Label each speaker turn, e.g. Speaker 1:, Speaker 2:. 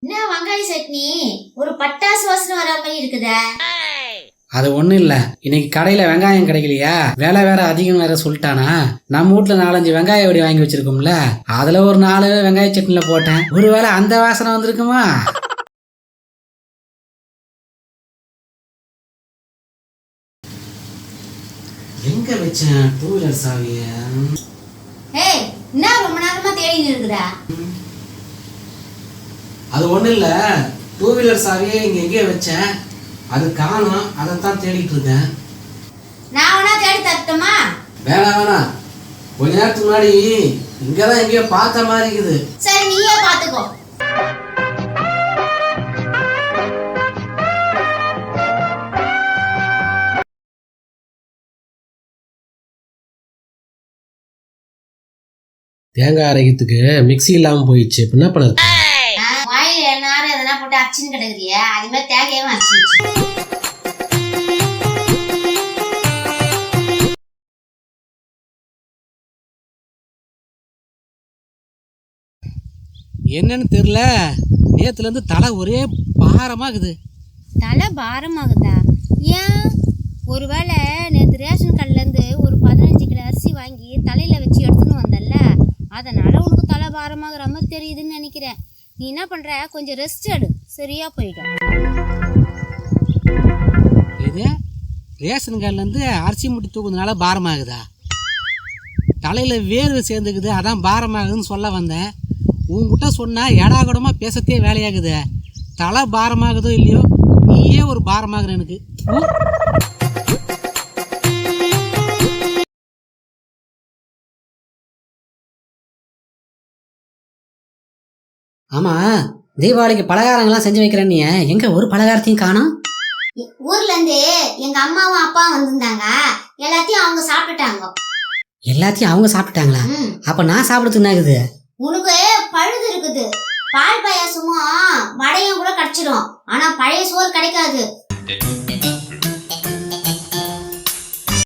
Speaker 1: என்ன வெங்காய சட்னி ஒரு பட்டாசு வாசனை வர மாதிரி இருக்குதா?
Speaker 2: அது ஒண்ணும் இல்ல, இன்னைக்கு கடையில வெங்காயம் கிடைக்கலையா, விலை வேற அதிகம் வேற சொல்லிட்டானா. நம்ம வீட்டுல 4-5 வெங்காய வடி வாங்கி வச்சிருக்கோம்ல, அதுல ஒரு 4 வெங்காய சட்னில போட்டேன். ஒருவேளை அந்த வாசனை வந்திருக்குமா? எங்க வச்சேன் 2 வீலர் சாவிய?
Speaker 1: ஏய், என்ன ரொம்ப நேரமா தேடிட்டு இருக்குதா?
Speaker 2: அது ஒண்ணும் இல்ல, 2 வீலர் சாவியை இங்க எங்கே வச்சேன், அது காணோம், அதைத்தான் தேடிட்டு இருக்கேன்.
Speaker 1: நான் வேணா தேடி தரட்டுமா?
Speaker 2: வேணாம், கொஞ்ச நேரத்துக்கு முன்னாடி இங்கதான் எங்கேயோ பார்த்த மாதிரி இருக்குது.
Speaker 1: சரி, நீயே பாத்துக்கோ.
Speaker 2: தேங்காய் அரைக்கிறதுக்கு மிக்ஸி இல்லாம போயிடுச்சு, என்ன பண்ணுறது?
Speaker 1: வாயில எல்லாரும் எதனா போட்டு அரைச்சின்னு கிடக்குறிய, அது மாதிரி தேங்காயும் அரைச்சிச்சு.
Speaker 2: என்னன்னு தெரியல, நேத்துல இருந்து தலை ஒரே பாரமாகுது.
Speaker 3: தலை பாரமாகுதா? ஏன்? ஒருவேளை நேற்று ரேஷன் கடையிலேருந்து ஒரு 15 கிலோ அரிசி வாங்கி தலையில் வச்சு எடுத்துன்னு வந்தல்ல, அதனால உனக்கு தலை பாரமாகிற மாதிரி தெரியுதுன்னு நினைக்கிறேன். நீ என்ன பண்ணுற, கொஞ்சம் ரெஸ்ட் எடு, சரியா போயிடும்.
Speaker 2: இது ரேஷன் கடையிலேருந்து அரிசி முட்டி தூக்குறதுனால பாரமாகுதா? தலையில் வேர்வை சேர்ந்துக்குது, அதான் பாரமாகுதுன்னு சொல்ல வந்தேன். உங்ககிட்ட சொன்னால் எடாகூடமாக பேசத்தே வேலையாகுது. தலை பாரமாகுதோ இல்லையோ, நீயே ஒரு பாரமாகுற எனக்கு. ஆமா, தீபாவளிக்கு பலகாரங்கள்லாம் செஞ்சு வைக்கிறேன், நீ எங்க ஒரு பலகாரத்தையும் காணோம்?
Speaker 1: ஊர்ல இருந்து எங்க அம்மாவும் அப்பாவும் வந்திருந்தாங்க, எல்லாத்தையும் அவங்க சாப்பிட்டுட்டாங்க.
Speaker 2: எல்லாத்தையும் அவங்க சாப்பிட்டாங்களா? அப்ப நான் சாப்பிடுறது என்ன ஆகுது?
Speaker 1: உனக்கு பழுது இருக்குது. பால் பாயாசமும் வடையும் கூட கிடைச்சிடும், ஆனா பழைய சோறு கிடைக்காது.